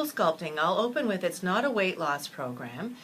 CoolSculpting, I'll open with it's not a weight loss program.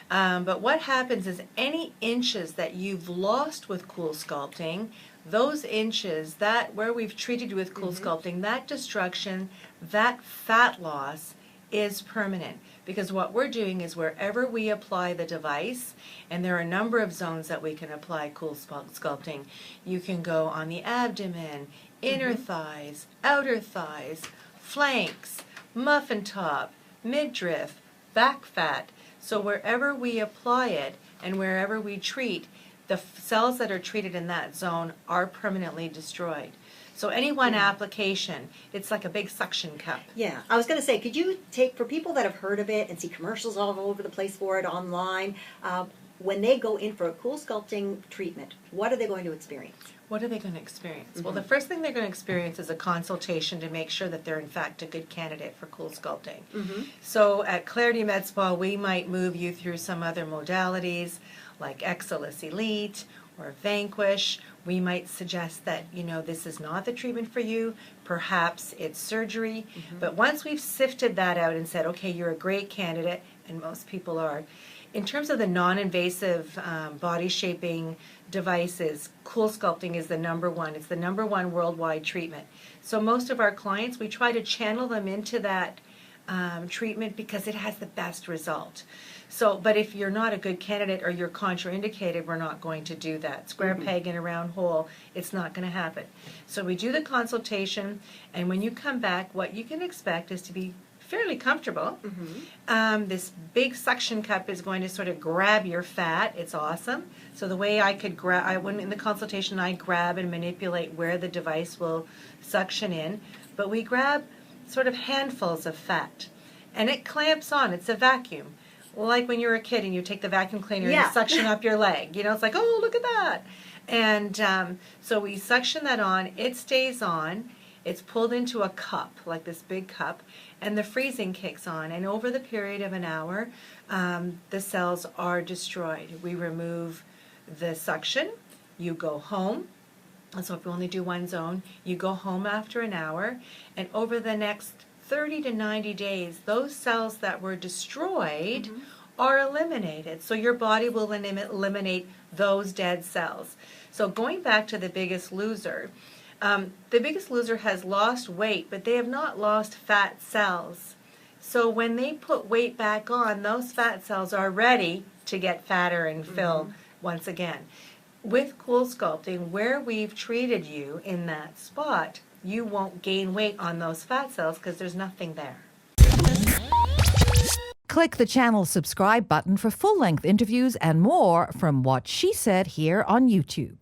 But what happens is any inches that you've lost with CoolSculpting, those inches, that where we've treated you with CoolSculpting, that destruction, that fat loss is permanent. Because what we're doing is wherever we apply the device, and there are a number of zones that we can apply CoolSculpting. You can go on the abdomen, inner thighs, outer thighs, flanks, muffin top, midriff, back fat. So wherever we apply it and wherever we treat, the cells that are treated in that zone are permanently destroyed. So any one application, it's like a big suction cup. Yeah, I was going to say, could you take, for people that have heard of it and see commercials all over the place for it online, when they go in for a CoolSculpting treatment, what are they going to experience? What are they going to experience? Well, the first thing they're going to experience is a consultation to make sure that they're in fact a good candidate for CoolSculpting. So at Clarity Med Spa, we might move you through some other modalities like Excelus Elite or Vanquish. We might suggest that, you know, this is not the treatment for you. Perhaps it's surgery. But once we've sifted that out and said, okay, you're a great candidate, and most people are, in terms of the non-invasive body shaping devices, CoolSculpting is the number one. It's the number one worldwide treatment. So most of our clients, we try to channel them into that treatment because it has the best result. So, but if you're not a good candidate or you're contraindicated, we're not going to do that. Square peg in a round hole, it's not going to happen. So we do the consultation, and when you come back, what you can expect is to be fairly comfortable. This big suction cup is going to sort of grab your fat. It's awesome. So the way I could grab, in the consultation, I grab and manipulate where the device will suction in, but we grab sort of handfuls of fat, and it clamps on. It's a vacuum. Like when you were a kid and you take the vacuum cleaner and you suction up your leg. You know, it's like, oh, look at that. And so we suction that on. It stays on. It's pulled into a cup, like this big cup, and the freezing kicks on. And over the period of an hour, the cells are destroyed. We remove the suction. You go home. So if you only do one zone, you go home after an hour. And over the next 30 to 90 days, those cells that were destroyed are eliminated. So your body will eliminate those dead cells. So going back to The Biggest Loser, The Biggest Loser has lost weight, but they have not lost fat cells. So when they put weight back on, those fat cells are ready to get fatter and fill once again. With CoolSculpting, where we've treated you in that spot, you won't gain weight on those fat cells because there's nothing there. Click the channel subscribe button for full-length interviews and more from What She Said here on YouTube.